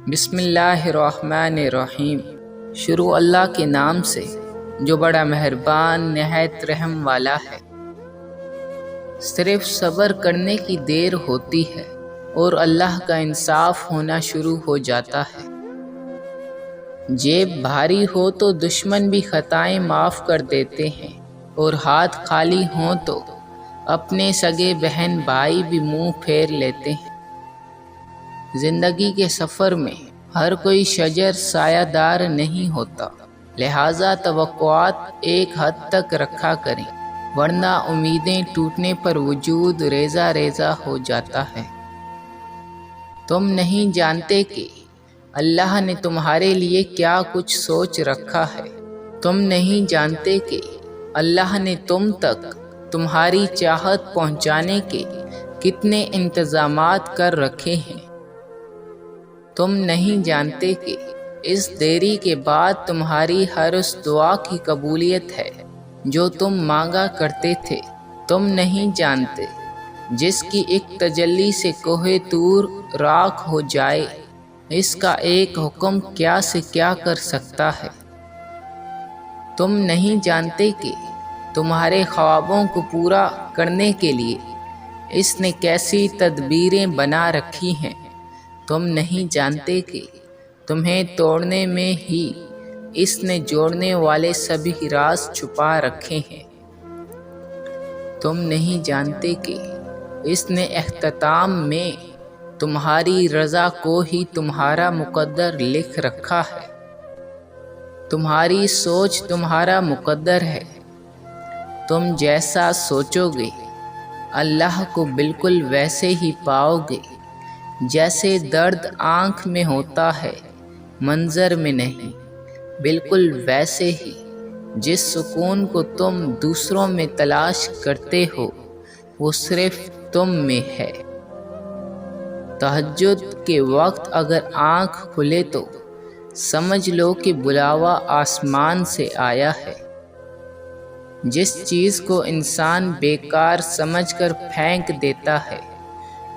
بسم اللہ الرحمن الرحیم۔ شروع اللہ کے نام سے جو بڑا مہربان نہایت رحم والا ہے۔ صرف صبر کرنے کی دیر ہوتی ہے اور اللہ کا انصاف ہونا شروع ہو جاتا ہے۔ جیب بھاری ہو تو دشمن بھی خطائیں معاف کر دیتے ہیں، اور ہاتھ خالی ہوں تو اپنے سگے بہن بھائی بھی منہ پھیر لیتے ہیں۔ زندگی کے سفر میں ہر کوئی شجر سایہ دار نہیں ہوتا، لہٰذا توقعات ایک حد تک رکھا کریں، ورنہ امیدیں ٹوٹنے پر وجود ریزہ ریزہ ہو جاتا ہے۔ تم نہیں جانتے کہ اللہ نے تمہارے لیے کیا کچھ سوچ رکھا ہے۔ تم نہیں جانتے کہ اللہ نے تم تک تمہاری چاہت پہنچانے کے کتنے انتظامات کر رکھے ہیں۔ تم نہیں جانتے کہ اس دیری کے بعد تمہاری ہر اس دعا کی قبولیت ہے جو تم مانگا کرتے تھے۔ تم نہیں جانتے جس کی ایک تجلی سے کوہ طور راکھ ہو جائے، اس کا ایک حکم کیا سے کیا کر سکتا ہے۔ تم نہیں جانتے کہ تمہارے خوابوں کو پورا کرنے کے لیے اس نے کیسی تدبیریں بنا رکھی ہیں۔ تم نہیں جانتے کہ تمہیں توڑنے میں ہی اس نے جوڑنے والے سبھی راز چھپا رکھے ہیں۔ تم نہیں جانتے کہ اس نے اختتام میں تمہاری رضا کو ہی تمہارا مقدر لکھ رکھا ہے۔ تمہاری سوچ تمہارا مقدر ہے۔ تم جیسا سوچو گے اللہ کو بالکل ویسے ہی پاؤ گے۔ جیسے درد آنکھ میں ہوتا ہے منظر میں نہیں، بالکل ویسے ہی جس سکون کو تم دوسروں میں تلاش کرتے ہو وہ صرف تم میں ہے۔ تہجد کے وقت اگر آنکھ کھلے تو سمجھ لو کہ بلاوا آسمان سے آیا ہے۔ جس چیز کو انسان بیکار سمجھ کر پھینک دیتا ہے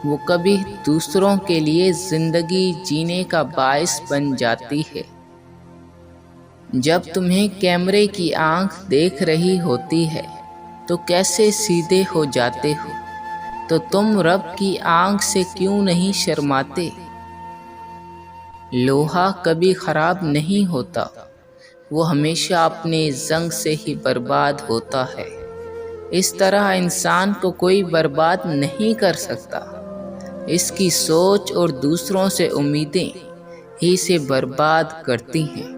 وہ کبھی دوسروں کے لیے زندگی جینے کا باعث بن جاتی ہے۔ جب تمہیں کیمرے کی آنکھ دیکھ رہی ہوتی ہے تو کیسے سیدھے ہو جاتے ہو، تو تم رب کی آنکھ سے کیوں نہیں شرماتے؟ لوہا کبھی خراب نہیں ہوتا، وہ ہمیشہ اپنے زنگ سے ہی برباد ہوتا ہے۔ اس طرح انسان کو کوئی برباد نہیں کر سکتا، اس کی سوچ اور دوسروں سے امیدیں ہی سے برباد کرتی ہیں۔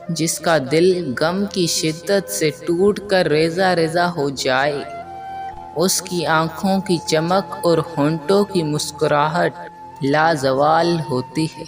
جس کا دل غم کی شدت سے ٹوٹ کر ریزہ ریزہ ہو جائے، اس کی آنکھوں کی چمک اور ہونٹوں کی مسکراہٹ لازوال ہوتی ہے۔